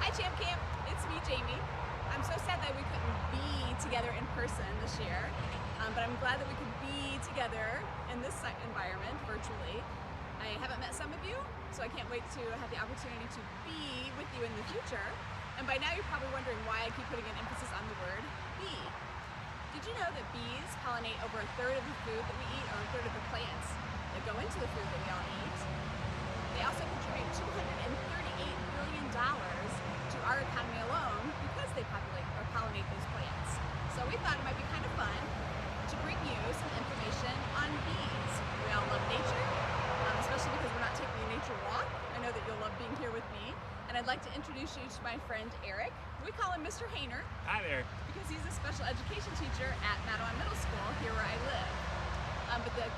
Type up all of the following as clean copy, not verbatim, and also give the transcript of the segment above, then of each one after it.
Hi Champ Camp, it's me Jamie. I'm so sad that we couldn't be together in person this year, but I'm glad that we could be together in this environment virtually. I haven't met some of you, so I can't wait to have the opportunity to be with you in the future. And by now you're probably wondering why I keep putting an emphasis on the word bee. Did you know that bees pollinate over a third of the food that we eat, or a third of the plants that go into the food that we all eat? They also contribute $238 billion to our economy alone because they pollinate those plants. So we thought it might be kind of fun to bring you some information on bees. We all love nature, especially because we're not taking a nature walk. I know that you'll love being here with me. And I'd like to introduce you to my friend Eric. We call him Mr. Hayner. Hi there. Because he's a special education teacher at Madawan Middle School here where I live. But the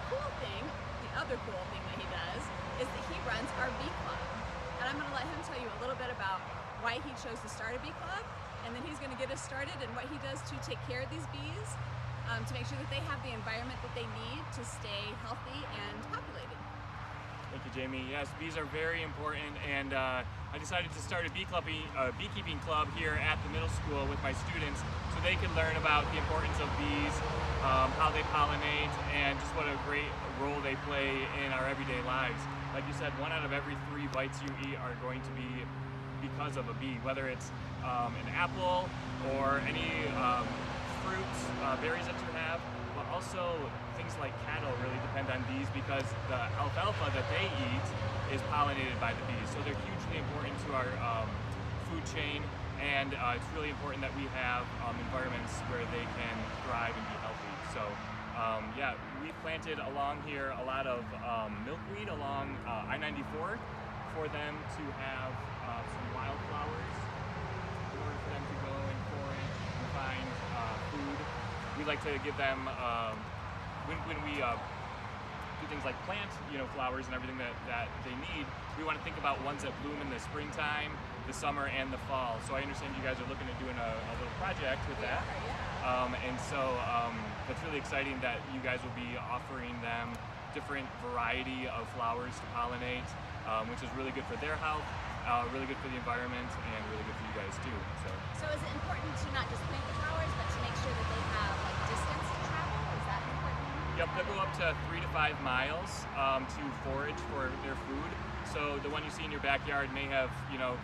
other cool thing that he does is that he runs our bee club. And I'm going to let him tell you a little bit about why he chose to start a bee club, and then he's going to get us started and what he does to take care of these bees, to make sure that they have the environment that they need to stay healthy and populated. Thank you, Jamie. Yes, bees are very important, and I decided to start a beekeeping club here at the middle school with my students so they can learn about the importance of bees, how they pollinate, and just what a great role they play in our everyday lives. Like you said, 1 out of every 3 bites you eat are going to be because of a bee, whether it's an apple or any fruits, berries that you have, but also things like cattle really depend on bees because the alfalfa that they eat is pollinated by the bees. So they're hugely important to our food chain, and it's really important that we have environments where they can thrive and be healthy. So yeah, we planted along here a lot of milkweed along I-94 for them to have some wildflowers in order for them to go and forage and find food. We like to give them, when we do things like plant, flowers and everything that they need, we want to think about ones that bloom in the springtime, the summer, and the fall. So I understand you guys are looking at doing a little project with that. And so it's really exciting that you guys will be offering them different variety of flowers to pollinate, which is really good for their health, really good for the environment, and really good for you guys too. So is it important to not just plant the flowers, but to make sure that they have distance to travel? Is that important? Yep, they'll go up to 3 to 5 miles to forage for their food. So the one you see in your backyard may have,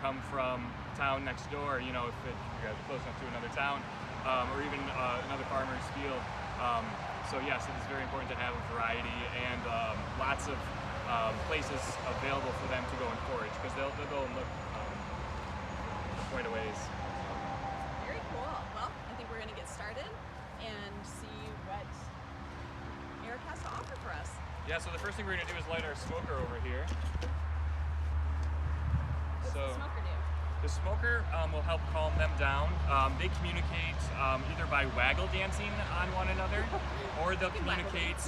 come from town next door, if you're close enough to another town, or even another farmer's field. So yes, it is very important to have a variety and lots of places available for them to go and forage, because they'll go and look quite a ways. Very cool. Well, I think we're going to get started and see what Eric has to offer for us. Yeah, so the first thing we're going to do is light our smoker over here. What's the smoker do? The smoker will help calm them down. They communicate either by waggle dancing on one another, or they'll communicate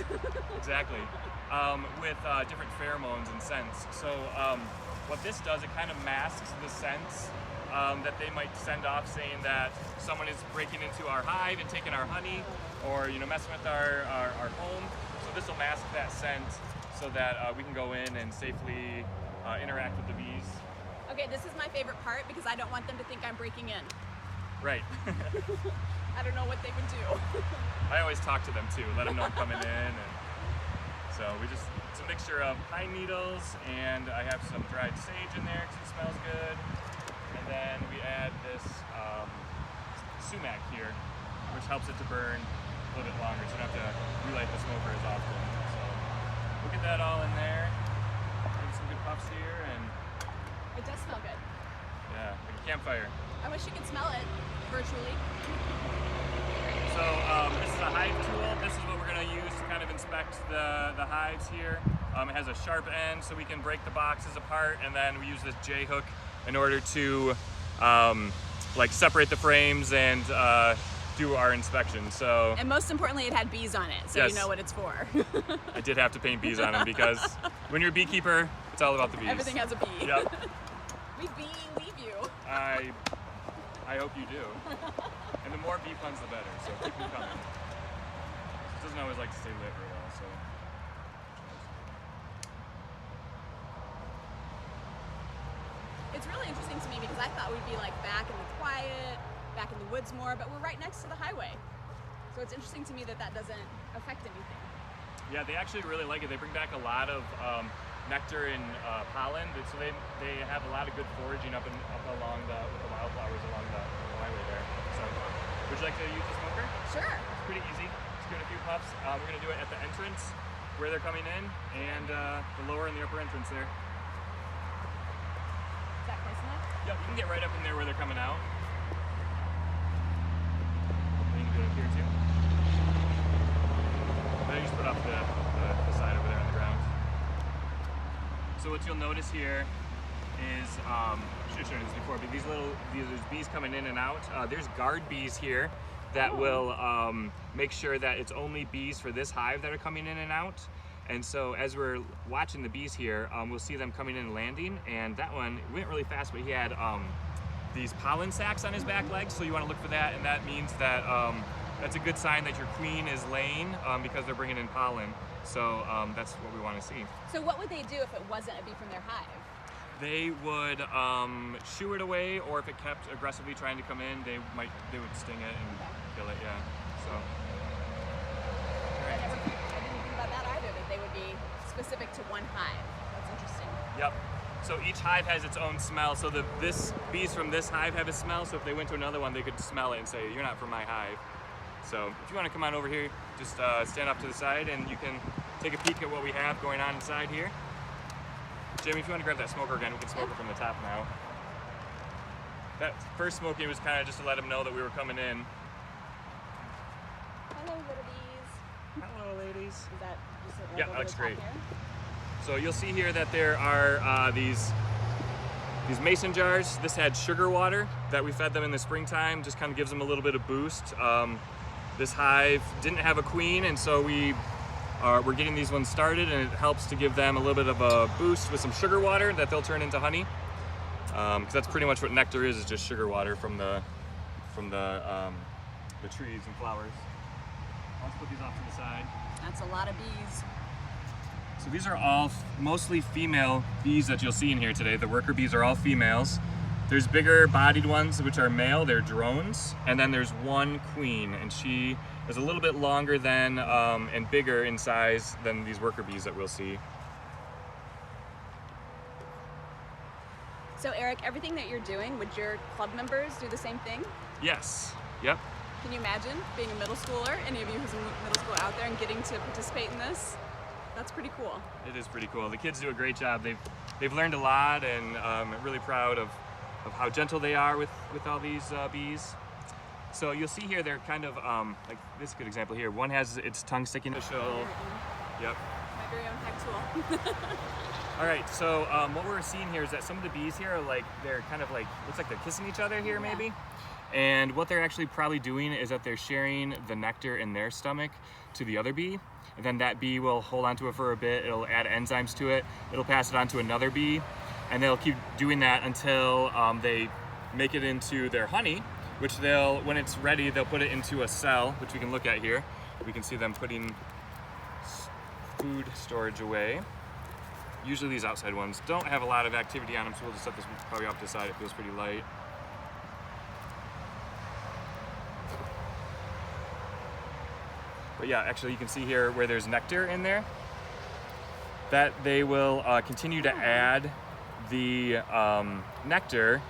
exactly with different pheromones and scents. So what this does, it kind of masks the scents that they might send off, saying that someone is breaking into our hive and taking our honey, or messing with our home. So this will mask that scent so that we can go in and safely interact with the bees. Okay, this is my favorite part because I don't want them to think I'm breaking in. Right. I don't know what they would do. I always talk to them too, let them know I'm coming in. And so it's a mixture of pine needles, and I have some dried sage in there because it smells good. And then we add this sumac here, which helps it to burn a little bit longer, so you don't have to relight the smoker as often. So we'll get that all in there. Give some good puffs here, and it does smell good. Yeah, like a campfire. I wish you could smell it virtually. So this is a hive tool. This is what we're going to use to kind of inspect the hives here. It has a sharp end so we can break the boxes apart, and then we use this J-hook in order to separate the frames and do our inspection. So, and most importantly, it had bees on it, so yes, you know what it's for. I did have to paint bees on them because when you're a beekeeper, it's all about the bees. Everything has a bee. Yep. We leave you. I hope you do. And the more bee puns, the better. So keep them coming. It doesn't always like to stay lit very well, so. It's really interesting to me because I thought we'd be like back in the quiet, back in the woods more, but we're right next to the highway. So it's interesting to me that that doesn't affect anything. Yeah, they actually really like it. They bring back a lot of nectar and pollen, so they have a lot of good foraging up along with the wildflowers along the highway there. So, would you like to use the smoker? Sure. It's pretty easy. Just give it a few puffs. We're going to do it at the entrance where they're coming in, and the lower and the upper entrance there. Is that close enough? Yep, you can get right up in there where they're coming out. And you can do it up here too. Then you just put off the side over there on the ground. So what you'll notice here is, I should have shown you this before, but there's bees coming in and out. There's guard bees here that will make sure that it's only bees for this hive that are coming in and out. And so as we're watching the bees here, we'll see them coming in and landing. And that one went really fast, but he had these pollen sacs on his back legs, so you want to look for that, and that means that that's a good sign that your queen is laying because they're bringing in pollen. So that's what we want to see. So what would they do if it wasn't a bee from their hive? They would shoo it away, or if it kept aggressively trying to come in, they would sting it and kill it. Yeah. So. I didn't think about that either. That they would be specific to one hive. That's interesting. Yep. So each hive has its own smell. So bees from this hive have a smell. So if they went to another one, they could smell it and say, "You're not from my hive." So if you want to come on over here, just stand up to the side and you can take a peek at what we have going on inside here. Jamie, if you want to grab that smoker again, we can smoke it from the top now. That first smoking was kind of just to let them know that we were coming in. Hello, little bees. Hello, ladies. Is that just Yeah, that looks great. Here? So you'll see here that there are these mason jars. This had sugar water that we fed them in the springtime, just kind of gives them a little bit of boost. This hive didn't have a queen, and so we're getting these ones started, and it helps to give them a little bit of a boost with some sugar water that they'll turn into honey. Because that's pretty much what nectar is just sugar water from the trees and flowers. Let's put these off to the side. That's a lot of bees. So these are all mostly female bees that you'll see in here today. The worker bees are all females. There's bigger bodied ones which are male, they're drones, and then there's one queen, and she is a little bit longer than and bigger in size than these worker bees that we'll see. So Eric, everything that you're doing, would your club members do the same thing? Yes, yep. Can you imagine being a middle schooler, any of you who's in middle school out there, and getting to participate in this? That's pretty cool. It is pretty cool. The kids do a great job. They've learned a lot, and I'm really proud of how gentle they are with all these bees. So you'll see here they're kind of like this good example here. One has its tongue sticking to show. Yep. My very own hack tool. All right, so what we're seeing here is that some of the bees here are they're kind of looks like they're kissing each other here maybe. And what they're actually probably doing is that they're sharing the nectar in their stomach to the other bee. And then that bee will hold onto it for a bit, it'll add enzymes to it, it'll pass it on to another bee, and they'll keep doing that until they make it into their honey, which when it's ready, they'll put it into a cell, which we can look at here. We can see them putting food storage away. Usually these outside ones don't have a lot of activity on them, so we'll just set this probably off to the side. It feels pretty light. But yeah, actually you can see here where there's nectar in there, that they will continue to add the nectar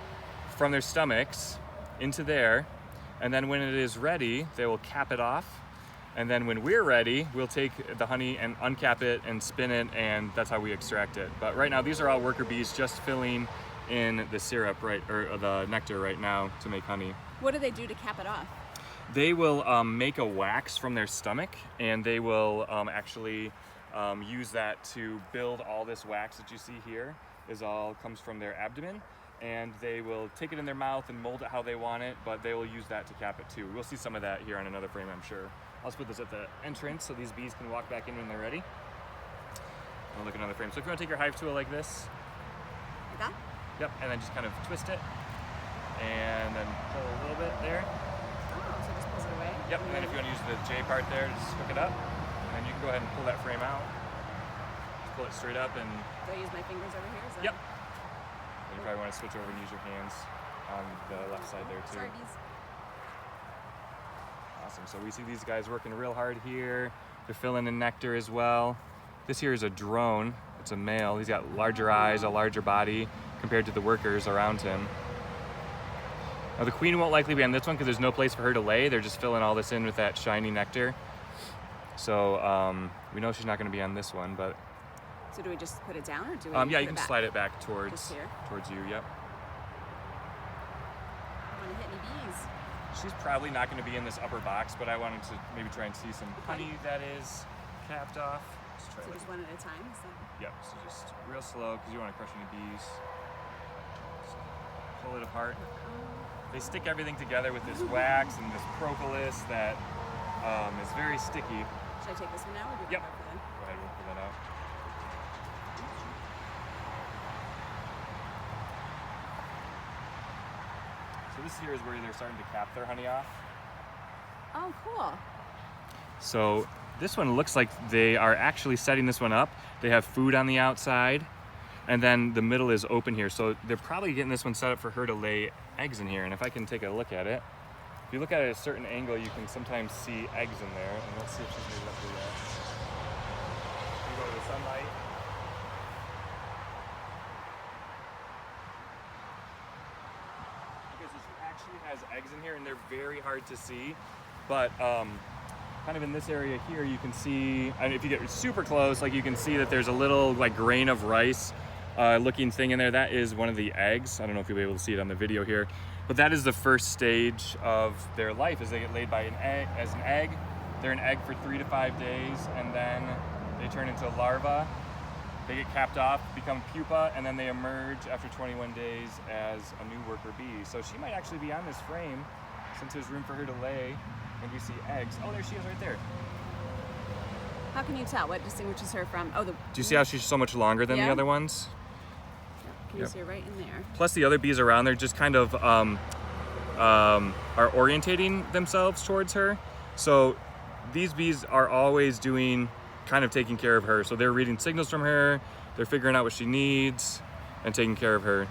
from their stomachs into there, and then when it is ready, they will cap it off. And then when we're ready, we'll take the honey and uncap it and spin it, and that's how we extract it. But right now, these are all worker bees just filling in the syrup, or the nectar right now to make honey. What do they do to cap it off? They will make a wax from their stomach, and they will actually use that to build all this wax that you see here. Comes from their abdomen, and they will take it in their mouth and mold it how they want it, but they will use that to cap it too. We'll see some of that here on another frame, I'm sure. I'll just put this at the entrance so these bees can walk back in when they're ready. I'll look at another frame. So if you want to take your hive tool like this. Like that? Yep, and then just kind of twist it, and then pull a little bit there. Oh, so it just pulls it away? Yep, and then if you want to use the J part there, just hook it up, and then you can go ahead and pull that frame out. Just pull it straight up and... Do I use my fingers over here? Yep. And probably want to switch over and use your hands on the left side there too. Sorry, bees. Awesome. So we see these guys working real hard here. They're filling in nectar as well. This here is a drone. It's a male. He's got larger eyes, a larger body compared to the workers around him. Now the queen won't likely be on this one because there's no place for her to lay. They're just filling all this in with that shiny nectar. So we know she's not going to be on this one, but. So do we just put it down, or do we? Yeah, you can slide it back towards here? Towards you. Yep. Want to hit any bees? She's probably not going to be in this upper box, but I wanted to maybe try and see some honey that is capped off. Let's try So just one at a time. Is that... Yep. So just real slow because you want to crush any bees. Just pull it apart. They stick everything together with this wax and this propolis that is very sticky. Should I take this one now, or do you Yep. want to go for Go ahead, we'll pull that out. So this here is where they're starting to cap their honey off. Oh, cool. So this one looks like they are actually setting this one up. They have food on the outside, and then the middle is open here. So they're probably getting this one set up for her to lay eggs in here. And if I can take a look at it, if you look at it at a certain angle, you can sometimes see eggs in there. And let's see if she's made it up to that. You go to the sunlight. Okay, so she actually has eggs in here, and they're very hard to see. But kind of in this area here, you can see, and if you get super close, like you can see that there's a little like grain of rice looking thing in there. That is one of the eggs. I don't know if you'll be able to see it on the video here, but that is the first stage of their life, is they get laid by an egg, as an egg. They're an egg for 3 to 5 days, and then they turn into larvae. They get capped off, become pupa, and then they emerge after 21 days as a new worker bee. So she might actually be on this frame, since there's room for her to lay. And we see eggs. Oh, there she is right there. How can you tell? What distinguishes her from? Oh, the. Do you see how she's so much longer than the other ones? Can you see her right in there? Plus the other bees around there just kind of are orientating themselves towards her. So these bees are always doing, kind of taking care of her. So they're reading signals from her, they're figuring out what she needs, and taking care of her.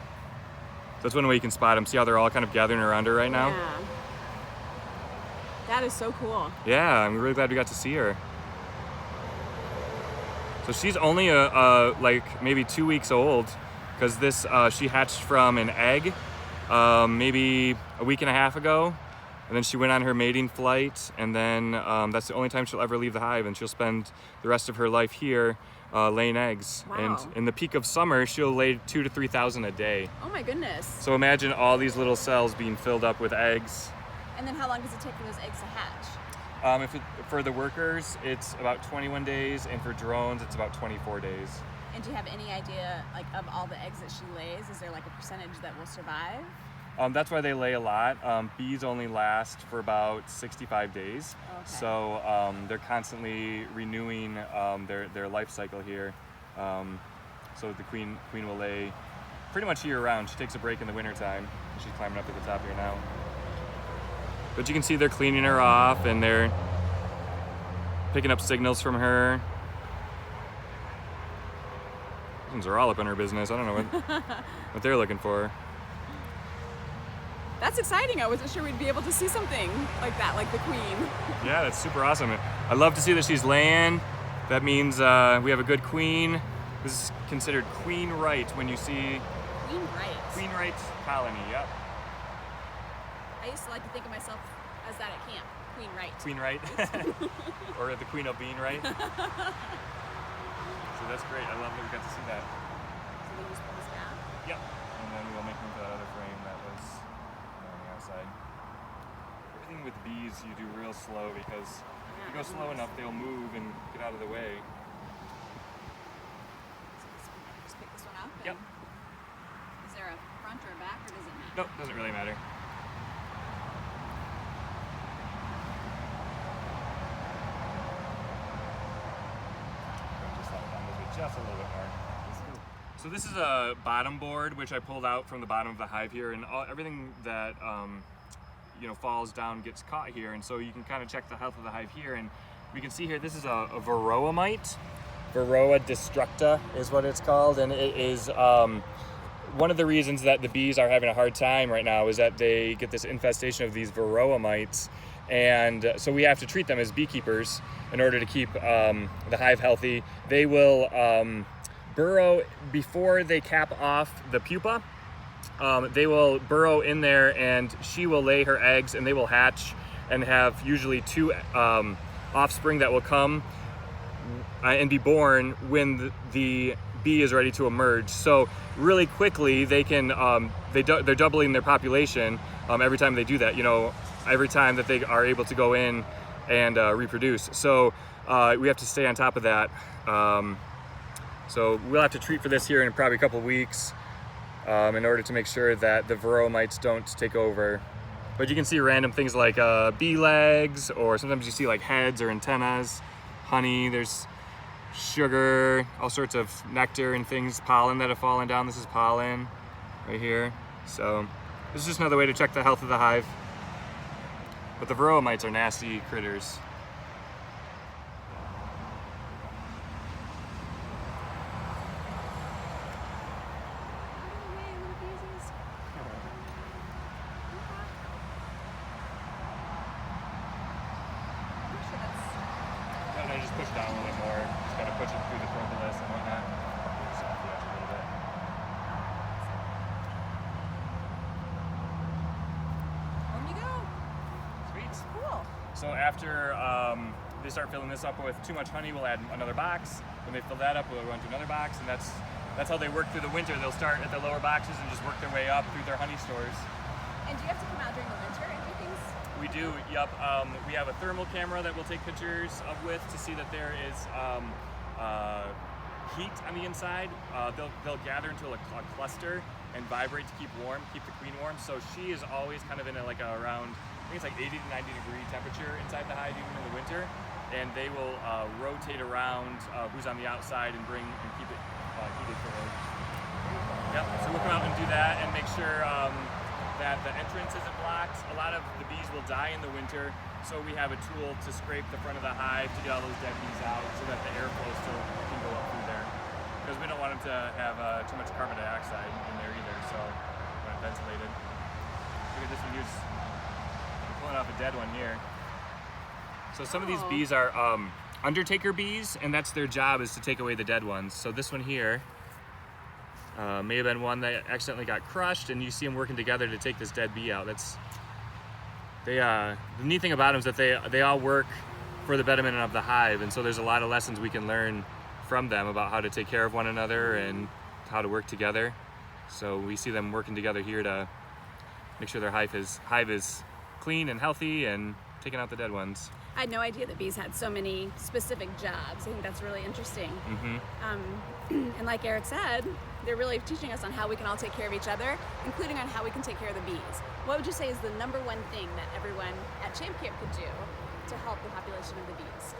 So that's one way you can spot them. See how they're all kind of gathering around her right now? Yeah. That is so cool. Yeah, I'm really glad we got to see her. So she's only like maybe 2 weeks old, because this she hatched from an egg maybe a week and a half ago, and then she went on her mating flight, and then that's the only time she'll ever leave the hive, and she'll spend the rest of her life here laying eggs. Wow. And in the peak of summer, she'll lay 2,000 to 3,000 a day. Oh my goodness. So imagine all these little cells being filled up with eggs. And then how long does it take for those eggs to hatch? For the workers, it's about 21 days, and for drones, it's about 24 days. And do you have any idea, like, of all the eggs that she lays? Is there like a percentage that will survive? That's why they lay a lot. Bees only last for about 65 days. Okay. So they're constantly renewing their life cycle here. So the queen will lay pretty much year round. She takes a break in the wintertime. She's climbing up to the top here now. But you can see they're cleaning her off, and they're picking up signals from her. These ones are all up in her business. I don't know what they're looking for. That's exciting. I wasn't sure we'd be able to see something like that, like the queen. Yeah, that's super awesome. I love to see that she's laying. That means we have a good queen. This is considered queen right when you see Queen right. queen right colony. Yep. I used to like to think of myself as that at camp. Queen right. Queen right. Or the queen of being right. So that's great. I love that we got to see that. So we just pull this down. Yep. And then we'll make room for that other frame that was on the outside. Everything with bees you do real slow, because if you go slow enough, they'll move and get out of the way. Just pick this one up. Yep. Is there a front or a back, or does it matter? Nope, doesn't really matter. Just a little bit more. So this is a bottom board, which I pulled out from the bottom of the hive here, and everything that falls down gets caught here, and so you can kind of check the health of the hive here, and we can see here this is a varroa mite. Varroa destructa is what it's called, and it is one of the reasons that the bees are having a hard time right now is that they get this infestation of these varroa mites, and so we have to treat them as beekeepers in order to keep the hive healthy. They will burrow before they cap off the pupa. They will burrow in there, and she will lay her eggs, and they will hatch and have usually 2 offspring that will come and be born when the bee is ready to emerge. So really quickly they can they're doubling their population every time they do that, you know, every time that they are able to go in and reproduce. So we have to stay on top of that. So we'll have to treat for this here in probably a couple weeks in order to make sure that the varroa mites don't take over. But you can see random things like bee legs, or sometimes you see like heads or antennas, honey, there's sugar, all sorts of nectar and things, pollen that have fallen down. This is pollen right here. So this is just another way to check the health of the hive. But the varroa mites are nasty critters. I just push it down a little bit more. Just gotta push it through the propolis and whatnot. Soft the edge a little bit. Home you go. Sweet. Cool. So after they start filling this up with too much honey, we'll add another box. When they fill that up, we'll run to another box, and that's how they work through the winter. They'll start at the lower boxes and just work their way up through their honey stores. And do you have to come out during the winter and do things? We do, yep. We have a thermal camera that we'll take pictures with to see that there is heat on the inside. They'll gather into a cluster and vibrate to keep warm, keep the queen warm. So she is always kind of in around, I think it's like 80 to 90 degree temperature inside the hive even in the winter. And they will rotate around who's on the outside and keep it heated for her. Yep, so we'll come out and do that and make sure that the entrance isn't blocked. A lot of the bees will die in the winter, so we have a tool to scrape the front of the hive to get all those dead bees out so that the airflow still can go up through there. Because we don't want them to have too much carbon dioxide in there either, so we want it ventilated. Look at this one, here's pulling off a dead one here. So some of these bees are undertaker bees, and that's their job, is to take away the dead ones. So this one here may have been one that accidentally got crushed, and you see them working together to take this dead bee out. The neat thing about them is that they all work for the betterment of the hive, and so there's a lot of lessons we can learn from them about how to take care of one another and how to work together. So we see them working together here to make sure their hive is clean and healthy and taking out the dead ones. I had no idea that bees had so many specific jobs. I think that's really interesting. Mm-hmm. And like Eric said, they're really teaching us on how we can all take care of each other, including on how we can take care of the bees. What would you say is the number one thing that everyone at Champ Camp could do to help the population of the bees?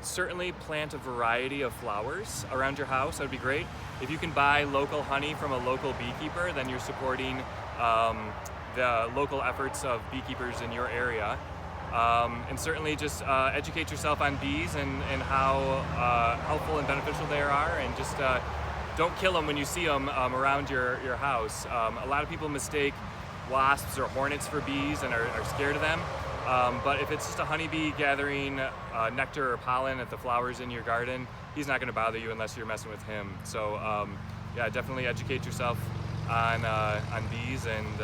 Certainly plant a variety of flowers around your house. That would be great. If you can buy local honey from a local beekeeper, then you're supporting the local efforts of beekeepers in your area. And certainly just educate yourself on bees and how helpful and beneficial they are, and just don't kill them when you see them around your house. A lot of people mistake wasps or hornets for bees and are scared of them. But if it's just a honeybee gathering nectar or pollen at the flowers in your garden, he's not going to bother you unless you're messing with him. So yeah, definitely educate yourself on bees, and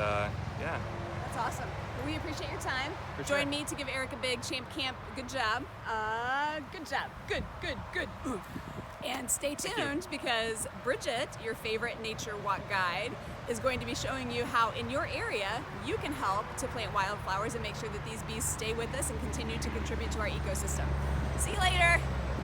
yeah. That's awesome. Well, we appreciate your time. For sure. Join me to give Eric a big Champ Camp good job. Good job. Good. Ooh. And stay tuned, because Bridget, your favorite nature walk guide, is going to be showing you how in your area you can help to plant wildflowers and make sure that these bees stay with us and continue to contribute to our ecosystem. See you later.